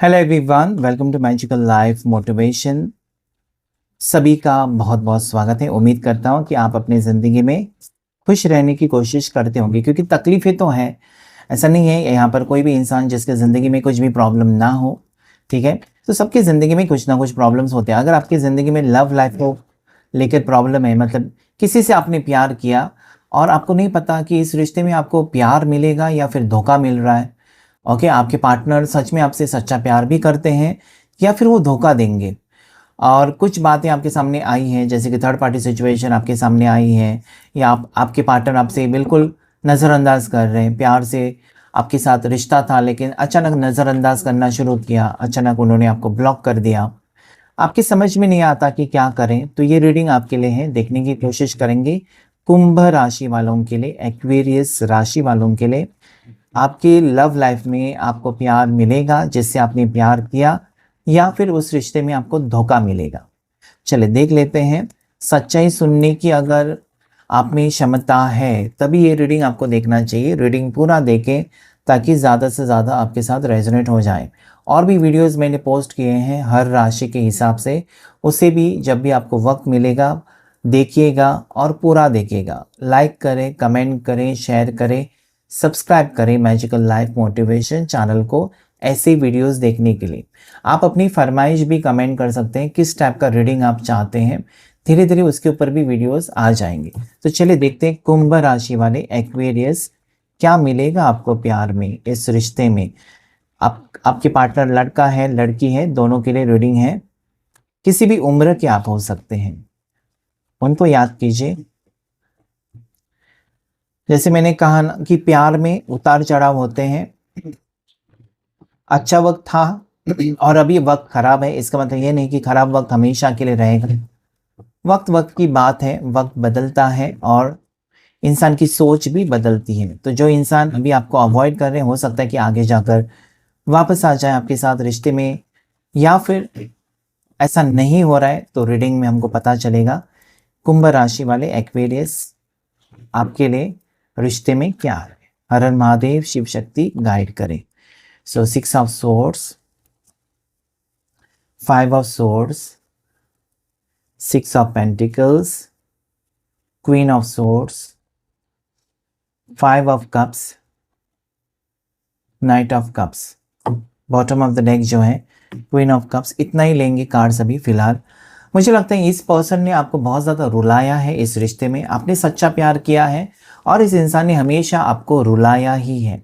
Hello everyone, welcome to magical life motivation. सभी का बहुत बहुत स्वागत है। उम्मीद करता हूँ कि आप अपनी ज़िंदगी में खुश रहने की कोशिश करते होंगे, क्योंकि तकलीफ़ें तो हैं। ऐसा नहीं है यहाँ पर कोई भी इंसान जिसके ज़िंदगी में कुछ भी प्रॉब्लम ना हो, ठीक है। तो सबकी ज़िंदगी में कुछ ना कुछ प्रॉब्लम्स होते हैं। अगर आपकी ज़िंदगी में लव लाइफ को लेकर प्रॉब्लम है, मतलब किसी से आपने प्यार किया और आपको नहीं पता कि इस रिश्ते में आपको प्यार मिलेगा या फिर धोखा मिल रहा है। ओके, आपके पार्टनर सच में आपसे सच्चा प्यार भी करते हैं या फिर वो धोखा देंगे। और कुछ बातें आपके सामने आई हैं, जैसे कि थर्ड पार्टी सिचुएशन आपके सामने आई है, या आपके पार्टनर आपसे बिल्कुल नज़रअंदाज कर रहे हैं। प्यार से आपके साथ रिश्ता था, लेकिन अचानक नज़रअंदाज करना शुरू किया, अचानक उन्होंने आपको ब्लॉक कर दिया। आपकी समझ में नहीं आता कि क्या करें। तो ये रीडिंग आपके लिए है, देखने की कोशिश करेंगे। कुंभ राशि वालों के लिए, एक्वेरियस राशि वालों के लिए, आपके लव लाइफ में आपको प्यार मिलेगा जिससे आपने प्यार किया, या फिर उस रिश्ते में आपको धोखा मिलेगा। चले देख लेते हैं। सच्चाई सुनने की अगर आप में क्षमता है तभी ये रीडिंग आपको देखना चाहिए। रीडिंग पूरा देखें ताकि ज़्यादा से ज़्यादा आपके साथ रेजोनेट हो जाए। और भी वीडियोस मैंने पोस्ट किए हैं हर राशि के हिसाब से, उसे भी जब भी आपको वक्त मिलेगा देखिएगा और पूरा देखिएगा। लाइक करें, कमेंट करें, शेयर करें, सब्सक्राइब करें मैजिकल लाइफ मोटिवेशन चैनल को ऐसे वीडियोस देखने के लिए। आप अपनी फरमाइश भी कमेंट कर सकते हैं, किस टाइप का रीडिंग आप चाहते हैं। धीरे धीरे उसके ऊपर भी वीडियोस आ जाएंगे। तो चलिए देखते हैं कुंभ राशि वाले एक्वेरियस, क्या मिलेगा आपको प्यार में, इस रिश्ते में। आपके पार्टनर लड़का है लड़की है, दोनों के लिए रीडिंग है। किसी भी उम्र के आप हो सकते हैं, उनको याद कीजिए। जैसे मैंने कहा ना कि प्यार में उतार चढ़ाव होते हैं। अच्छा वक्त था और अभी वक्त खराब है, इसका मतलब ये नहीं कि खराब वक्त हमेशा के लिए रहेगा। वक्त वक्त की बात है, वक्त बदलता है और इंसान की सोच भी बदलती है। तो जो इंसान अभी आपको अवॉइड कर रहे हैं, हो सकता है कि आगे जाकर वापस आ जाए आपके साथ रिश्ते में, या फिर ऐसा नहीं हो रहा है तो रीडिंग में हमको पता चलेगा। कुंभ राशि वाले एक्वेरियस, आपके लिए रिश्ते में क्या है। हर हर महादेव, शिव शक्ति गाइड करें। So 6 of swords, 5 of swords, 6 of pentacles, Queen of swords, 5 of cups, Knight of cups। Bottom of the deck जो है क्वीन ऑफ कप्स। इतना ही लेंगे कार्ड्स अभी फिलहाल। मुझे लगता है इस पर्सन ने आपको बहुत ज़्यादा रुलाया है इस रिश्ते में। आपने सच्चा प्यार किया है और इस इंसान ने हमेशा आपको रुलाया ही है।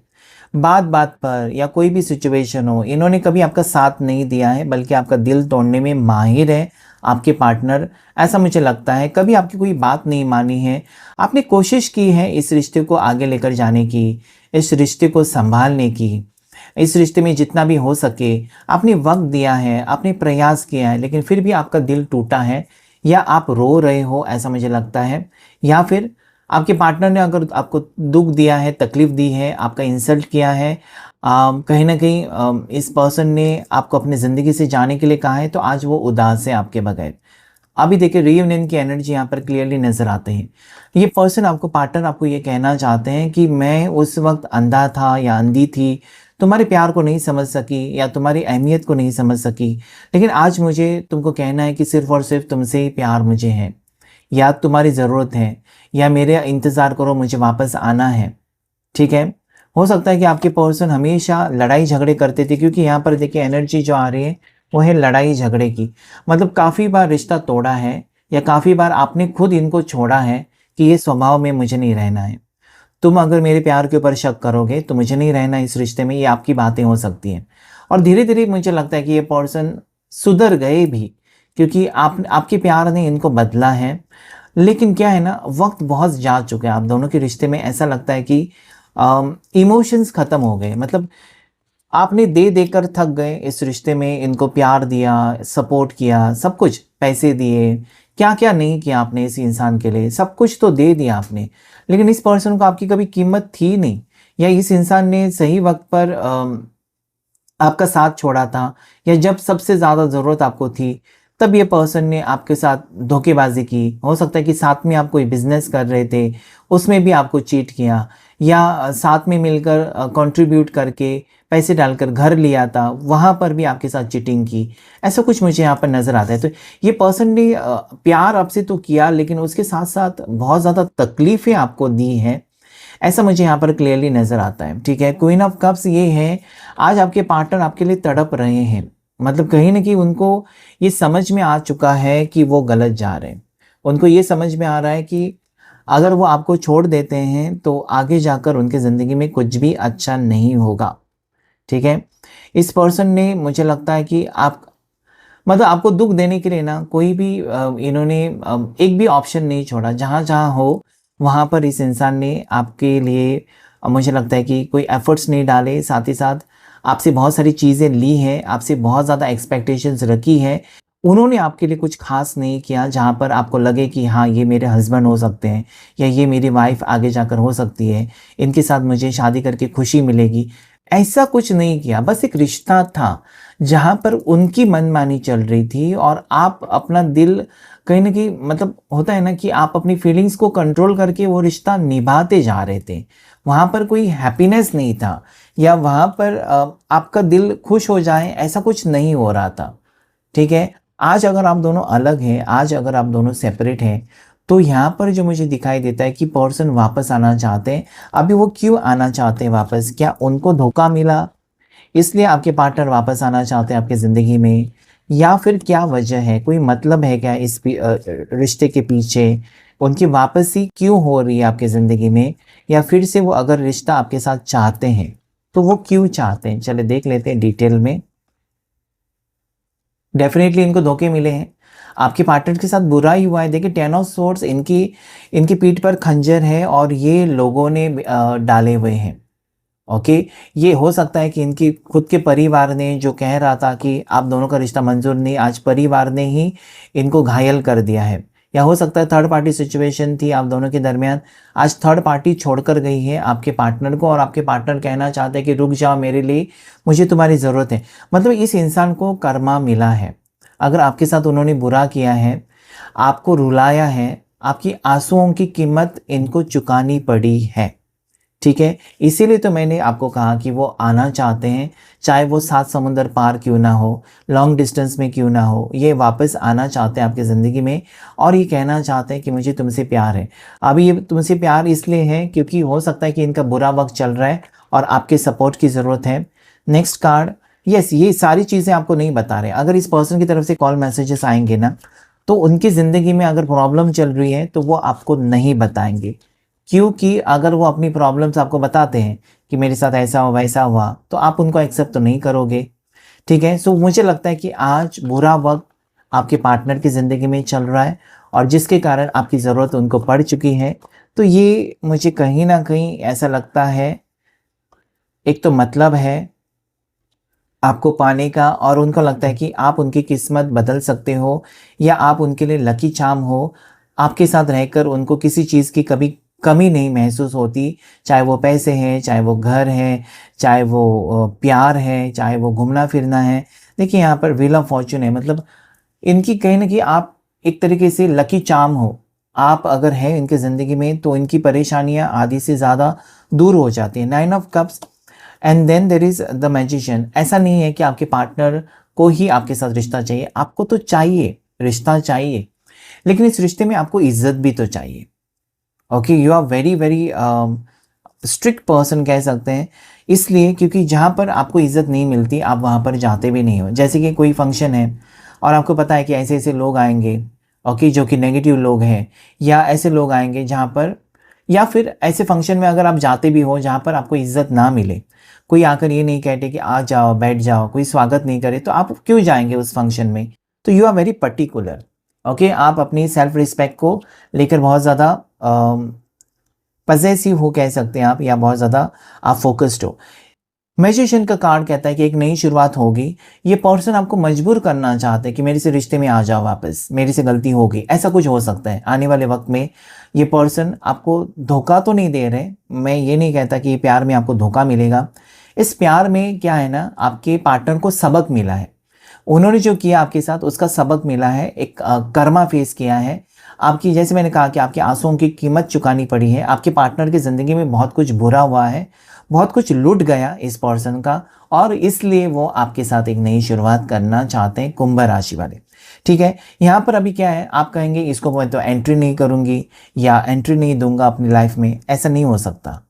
बात बात पर या कोई भी सिचुएशन हो, इन्होंने कभी आपका साथ नहीं दिया है, बल्कि आपका दिल तोड़ने में माहिर है आपके पार्टनर। ऐसा मुझे लगता है, कभी आपकी कोई बात नहीं मानी है। आपने कोशिश की है इस रिश्ते को आगे लेकर जाने की, इस रिश्ते को संभालने की, इस रिश्ते में जितना भी हो सके आपने वक्त दिया है, आपने प्रयास किया है, लेकिन फिर भी आपका दिल टूटा है, या आप रो रहे हो ऐसा मुझे लगता है। या फिर आपके पार्टनर ने अगर आपको दुख दिया है, तकलीफ दी है, आपका इंसल्ट किया है, कहीं ना कहीं इस पर्सन ने आपको अपनी ज़िंदगी से जाने के लिए कहा है, तो आज वो उदास है आपके बगैर। अभी देखिए रीयूनियन की एनर्जी यहाँ पर क्लियरली नज़र आते हैं। ये पर्सन, आपको पार्टनर आपको ये कहना चाहते हैं कि मैं उस वक्त अंधा था या अंधी थी, तुम्हारे प्यार को नहीं समझ सकी या तुम्हारी अहमियत को नहीं समझ सकी, लेकिन आज मुझे तुमको कहना है कि सिर्फ़ और सिर्फ तुमसे ही प्यार मुझे है, या तुम्हारी ज़रूरत है, या मेरे इंतज़ार करो, मुझे वापस आना है। ठीक है, हो सकता है कि आपके पर्सन हमेशा लड़ाई झगड़े करते थे, क्योंकि यहाँ पर देखिए एनर्जी जो आ रही है वो है लड़ाई झगड़े की। मतलब काफ़ी बार रिश्ता तोड़ा है, या काफ़ी बार आपने खुद इनको छोड़ा है कि ये स्वभाव में मुझे नहीं रहना है, तुम अगर मेरे प्यार के ऊपर शक करोगे तो मुझे नहीं रहना इस रिश्ते में, ये आपकी बातें हो सकती हैं। और धीरे धीरे मुझे लगता है कि ये पर्सन सुधर गए भी, क्योंकि आपके प्यार ने इनको बदला है। लेकिन क्या है ना, वक्त बहुत जा चुका है आप दोनों के रिश्ते में। ऐसा लगता है कि इमोशंस ख़त्म हो गए। मतलब आपने दे देकर थक गए इस रिश्ते में, इनको प्यार दिया, सपोर्ट किया, सब कुछ पैसे दिए, क्या क्या नहीं किया आपने इस इंसान के लिए, सब कुछ तो दे दिया आपने, लेकिन इस पर्सन को आपकी कभी कीमत थी नहीं, या इस इंसान ने सही वक्त पर आपका साथ छोड़ा था, या जब सबसे ज़्यादा ज़रूरत आपको थी तब ये पर्सन ने आपके साथ धोखेबाजी की। हो सकता है कि साथ में आप कोई बिजनेस कर रहे थे, उसमें भी आपको चीट किया, या साथ में मिलकर कंट्रीब्यूट करके पैसे डालकर घर लिया था, वहाँ पर भी आपके साथ चीटिंग की, ऐसा कुछ मुझे यहाँ पर नज़र आता है। तो ये पर्सन ने प्यार आपसे तो किया, लेकिन उसके साथ साथ बहुत ज़्यादा तकलीफ़ें आपको दी हैं, ऐसा मुझे यहाँ पर क्लियरली नज़र आता है। ठीक है, क्वीन ऑफ कप्स ये है, आज आपके पार्टनर आपके लिए तड़प रहे हैं, मतलब कहीं ना कहीं उनको ये समझ में आ चुका है कि वो गलत जा रहे हैं। उनको ये समझ में आ रहा है कि अगर वो आपको छोड़ देते हैं तो आगे जाकर उनकी ज़िंदगी में कुछ भी अच्छा नहीं होगा। ठीक है, इस पर्सन ने, मुझे लगता है कि आप, मतलब आपको दुख देने के लिए ना कोई भी इन्होंने एक भी ऑप्शन नहीं छोड़ा। जहाँ जहाँ हो वहाँ पर इस इंसान ने आपके लिए मुझे लगता है कि कोई एफर्ट्स नहीं डाले, साथ ही साथ आपसे बहुत सारी चीज़ें ली हैं, आपसे बहुत ज़्यादा एक्सपेक्टेशंस रखी है। उन्होंने आपके लिए कुछ खास नहीं किया जहाँ पर आपको लगे कि हाँ ये मेरे हस्बैंड हो सकते हैं या ये मेरी वाइफ आगे जाकर हो सकती है, इनके साथ मुझे शादी करके खुशी मिलेगी, ऐसा कुछ नहीं किया। बस एक रिश्ता था जहाँ पर उनकी मनमानी चल रही थी और आप अपना दिल कहीं न कहीं, मतलब होता है ना कि आप अपनी फीलिंग्स को कंट्रोल करके वो रिश्ता निभाते जा रहे थे। वहाँ पर कोई हैप्पीनेस नहीं था या वहाँ पर आपका दिल खुश हो जाए, ऐसा कुछ नहीं हो रहा था। ठीक है, आज अगर आप दोनों अलग हैं, आज अगर आप दोनों सेपरेट हैं, तो यहाँ पर जो मुझे दिखाई देता है कि पर्सन वापस आना चाहते हैं। अभी वो क्यों आना चाहते हैं वापस? क्या उनको धोखा मिला इसलिए आपके पार्टनर वापस आना चाहते हैं आपकी ज़िंदगी में, या फिर क्या वजह है? कोई मतलब है क्या इस रिश्ते के पीछे? उनकी वापसी क्यों हो रही है आपकी ज़िंदगी में? या फिर से वो अगर रिश्ता आपके साथ चाहते हैं तो वो क्यों चाहते हैं? चलिए देख लेते हैं डिटेल में। डेफिनेटली इनको धोखे मिले हैं, आपके पार्टनर के साथ बुरा ही हुआ है। देखिए 10 ऑफ सोर्ड्स, इनकी इनकी पीठ पर खंजर है और ये लोगों ने डाले हुए हैं। ओके, ये हो सकता है कि इनकी खुद के परिवार ने जो कह रहा था कि आप दोनों का रिश्ता मंजूर नहीं, आज परिवार ने ही इनको घायल कर दिया है। या हो सकता है थर्ड पार्टी सिचुएशन थी आप दोनों के दरमियान, आज थर्ड पार्टी छोड़कर गई है आपके पार्टनर को और आपके पार्टनर कहना चाहते हैं कि रुक जाओ मेरे लिए, मुझे तुम्हारी ज़रूरत है। मतलब इस इंसान को कर्मा मिला है। अगर आपके साथ उन्होंने बुरा किया है, आपको रुलाया है, आपकी आंसुओं की कीमत इनको चुकानी पड़ी है। ठीक है, इसीलिए तो मैंने आपको कहा कि वो आना चाहते हैं, चाहे वो 7 समुंदर पार क्यों ना हो, लॉन्ग डिस्टेंस में क्यों ना हो, ये वापस आना चाहते हैं आपकी ज़िंदगी में और ये कहना चाहते हैं कि मुझे तुमसे प्यार है। अभी ये तुमसे प्यार इसलिए है क्योंकि हो सकता है कि इनका बुरा वक्त चल रहा है और आपके सपोर्ट की ज़रूरत है। नेक्स्ट कार्ड, यस, ये सारी चीज़ें आपको नहीं बता रहे। अगर इस पर्सन की तरफ से कॉल मैसेजेस आएंगे ना, तो उनकी ज़िंदगी में अगर प्रॉब्लम चल रही है तो वो आपको नहीं बताएंगे, क्योंकि अगर वो अपनी प्रॉब्लम्स आपको बताते हैं कि मेरे साथ ऐसा हुआ वैसा हुआ, तो आप उनको एक्सेप्ट तो नहीं करोगे। ठीक है, सो मुझे लगता है कि आज बुरा वक्त आपके पार्टनर की ज़िंदगी में चल रहा है और जिसके कारण आपकी ज़रूरत उनको पड़ चुकी है। तो ये मुझे कहीं ना कहीं ऐसा लगता है, एक तो मतलब है आपको पाने का और उनको लगता है कि आप उनकी किस्मत बदल सकते हो या आप उनके लिए लकी चार्म हो। आपके साथ रहकर उनको किसी चीज़ की कभी कमी नहीं महसूस होती, चाहे वो पैसे हैं, चाहे वो घर है, चाहे वो प्यार है, चाहे वो घूमना फिरना है। देखिए यहाँ पर व्हील ऑफ फॉर्चून है, मतलब इनकी कहीं ना कहीं आप एक तरीके से लकी चार्म हो। आप अगर हैं इनकी ज़िंदगी में तो इनकी परेशानियाँ आधी से ज़्यादा दूर हो जाती हैं। 9 of cups and then there is the magician. ऐसा नहीं है कि आपके पार्टनर को ही आपके साथ रिश्ता चाहिए, आपको तो चाहिए, रिश्ता चाहिए, लेकिन इस रिश्ते में आपको इज्जत भी तो चाहिए। Okay, you are very very strict person कह सकते हैं, इसलिए क्योंकि जहाँ पर आपको इज्जत नहीं मिलती आप वहाँ पर जाते भी नहीं हो। जैसे कि कोई फंक्शन है और आपको पता है कि ऐसे ऐसे लोग आएंगे, ओके, जो कि नेगेटिव लोग हैं, या ऐसे लोग आएंगे जहाँ पर, या फिर ऐसे फंक्शन में अगर आप जाते भी हो जहाँ पर आपको इज्जत ना मिले, कोई आकर ये नहीं कहते कि आ जाओ बैठ जाओ, कोई स्वागत नहीं करे, तो आप क्यों जाएंगे उस फंक्शन में? तो you are very particular. Okay, आप अपनी सेल्फ रिस्पेक्ट को लेकर बहुत ज़्यादा पजेसिव हो कह सकते हैं आप, या बहुत ज़्यादा आप फोकस्ड हो। मैजिशियन का कार्ड कहता है कि एक नई शुरुआत होगी। ये पर्सन आपको मजबूर करना चाहते हैं कि मेरे से रिश्ते में आ जाओ वापस, मेरे से गलती हो गई, ऐसा कुछ हो सकता है आने वाले वक्त में। ये पर्सन आपको धोखा तो नहीं दे रहे, मैं ये नहीं कहता कि प्यार में आपको धोखा मिलेगा। इस प्यार में क्या है ना, आपके पार्टनर को सबक मिला है, उन्होंने जो किया आपके साथ उसका सबक मिला है, एक कर्मा फेस किया है। आपकी, जैसे मैंने कहा कि आपके आंसुओं की कीमत चुकानी पड़ी है, आपके पार्टनर की ज़िंदगी में बहुत कुछ बुरा हुआ है, बहुत कुछ लूट गया इस पर्सन का, और इसलिए वो आपके साथ एक नई शुरुआत करना चाहते हैं, कुंभ राशि वाले। ठीक है, यहाँ पर अभी क्या है, आप कहेंगे इसको मैं तो एंट्री नहीं करूँगी या एंट्री नहीं दूंगा अपनी लाइफ में, ऐसा नहीं हो सकता,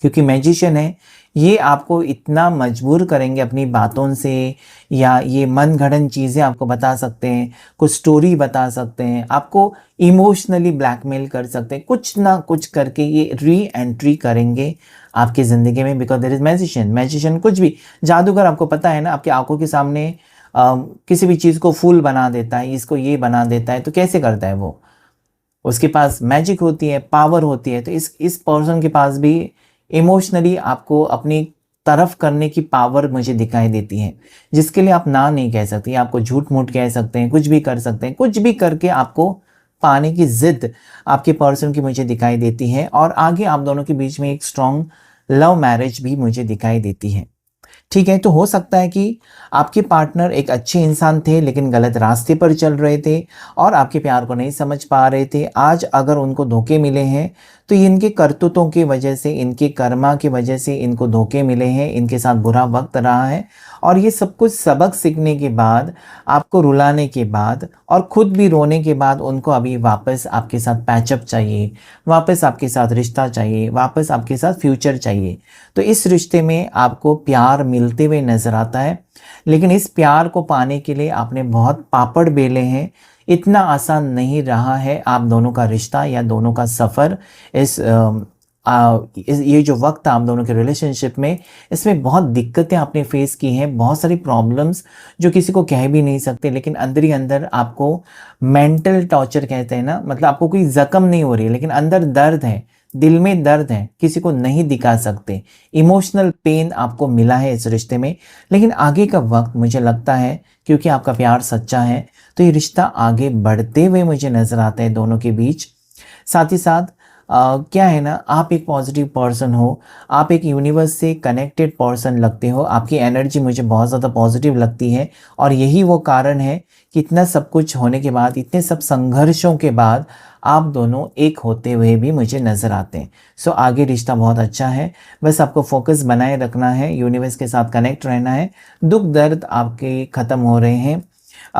क्योंकि मैजिशियन है, ये आपको इतना मजबूर करेंगे अपनी बातों से, या ये मन गढ़ंत चीज़ें आपको बता सकते हैं, कुछ स्टोरी बता सकते हैं, आपको इमोशनली ब्लैकमेल कर सकते हैं, कुछ ना कुछ करके ये री एंट्री करेंगे आपकी ज़िंदगी में, because there is magician. Magician कुछ भी, जादूगर आपको पता है ना, आपकी आंखों के सामने किसी भी चीज़ को फूल बना देता है, इसको ये बना देता है, तो कैसे करता है वो? उसके पास मैजिक होती है, पावर होती है। तो इस पर्सन के पास भी इमोशनली आपको अपनी तरफ करने की पावर मुझे दिखाई देती है, जिसके लिए आप ना नहीं कह सकते, आपको झूठ मूठ कह सकते हैं, कुछ भी कर सकते हैं, कुछ भी करके आपको पाने की जिद आपके पर्सन की मुझे दिखाई देती है, और आगे आप दोनों के बीच में एक स्ट्रॉन्ग लव मैरिज भी मुझे दिखाई देती है। ठीक है, तो हो सकता है कि आपके पार्टनर एक अच्छे इंसान थे लेकिन गलत रास्ते पर चल रहे थे और आपके प्यार को नहीं समझ पा रहे थे। आज अगर उनको धोखे मिले हैं तो इनके करतूतों की वजह से, इनके कर्मा की वजह से इनको धोखे मिले हैं, इनके साथ बुरा वक्त रहा है, और ये सब कुछ सबक सीखने के बाद, आपको रुलाने के बाद और खुद भी रोने के बाद उनको अभी वापस आपके साथ पैचअप चाहिए, वापस आपके साथ रिश्ता चाहिए, वापस आपके साथ फ्यूचर चाहिए। तो इस रिश्ते में आपको प्यार मिलते हुए नज़र आता है, लेकिन इस प्यार को पाने के लिए आपने बहुत पापड़ बेले हैं। इतना आसान नहीं रहा है आप दोनों का रिश्ता या दोनों का सफ़र। ये जो वक्त आप दोनों के रिलेशनशिप में, इसमें बहुत दिक्कतें आपने फेस की हैं, बहुत सारी प्रॉब्लम्स जो किसी को कह भी नहीं सकते, लेकिन अंदर ही अंदर आपको मेंटल टॉर्चर कहते हैं ना, मतलब आपको कोई ज़ख्म नहीं हो रही है लेकिन अंदर दर्द है, दिल में दर्द है, किसी को नहीं दिखा सकते। इमोशनल पेन आपको मिला है इस रिश्ते में, लेकिन आगे का वक्त मुझे लगता है क्योंकि आपका प्यार सच्चा है तो ये रिश्ता आगे बढ़ते हुए मुझे नज़र आता है दोनों के बीच। साथ ही साथ क्या है ना, आप एक पॉजिटिव पर्सन हो, आप एक यूनिवर्स से कनेक्टेड पर्सन लगते हो, आपकी एनर्जी मुझे बहुत ज़्यादा पॉजिटिव लगती है, और यही वो कारण है कि इतना सब कुछ होने के बाद, इतने सब संघर्षों के बाद आप दोनों एक होते हुए भी मुझे नज़र आते हैं। सो आगे रिश्ता बहुत अच्छा है, बस आपको फोकस बनाए रखना है, यूनिवर्स के साथ कनेक्ट रहना है। दुख दर्द आपके ख़त्म हो रहे हैं।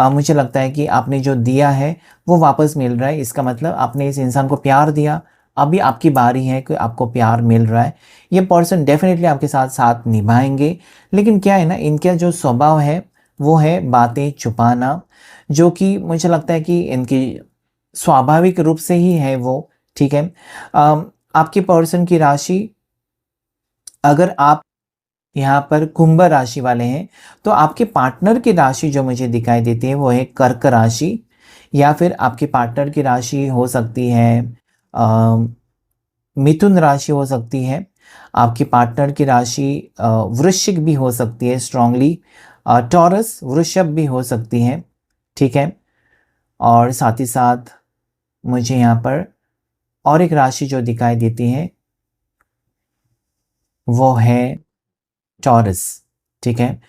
मुझे लगता है कि आपने जो दिया है वो वापस मिल रहा है, इसका मतलब आपने इस इंसान को प्यार दिया, अभी आपकी बारी है कि आपको प्यार मिल रहा है। ये पर्सन डेफिनेटली आपके साथ साथ निभाएंगे, लेकिन क्या है ना, इनका जो स्वभाव है वो है बातें छुपाना, जो कि मुझे लगता है कि इनकी स्वाभाविक रूप से ही है वो। ठीक है, आपके पर्सन की राशि, अगर आप यहाँ पर कुंभ राशि वाले हैं तो आपके पार्टनर की राशि जो मुझे दिखाई देती है वो है कर्क राशि, या फिर आपके पार्टनर की राशि हो सकती है मिथुन राशि हो सकती है, आपके पार्टनर की राशि वृश्चिक भी हो सकती है स्ट्रांगली, टॉरस वृषभ भी हो सकती है। ठीक है, और साथ ही साथ मुझे यहाँ पर और एक राशि जो दिखाई देती है वो है टॉरस। ठीक है,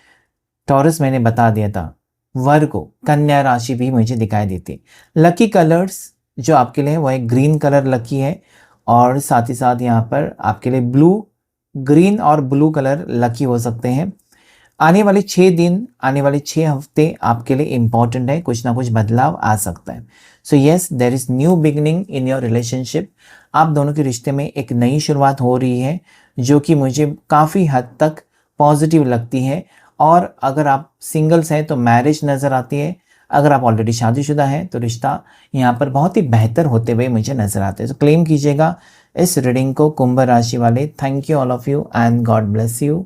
टॉरस मैंने बता दिया था। वर्गो कन्या राशि भी मुझे दिखाई देती है। लकी कलर्स जो आपके लिए है वो एक ग्रीन कलर लकी है, और साथ ही साथ यहाँ पर आपके लिए ब्लू, ग्रीन और ब्लू कलर लकी हो सकते हैं। आने वाले 6 दिन, आने वाले 6 हफ्ते आपके लिए इम्पॉर्टेंट है, कुछ ना कुछ बदलाव आ सकता है। So yes, there is new beginning in your relationship. आप दोनों के रिश्ते में एक नई शुरुआत हो रही है जो कि मुझे काफ़ी हद तक पॉजिटिव लगती है। और अगर आप सिंगल्स हैं तो मैरिज नज़र आती है, अगर आप ऑलरेडी शादीशुदा हैं तो रिश्ता यहाँ पर बहुत ही बेहतर होते हुए मुझे नज़र आते हैं। तो क्लेम कीजिएगा इस रीडिंग को कुंभ राशि वाले। Thank you all of you and God bless you.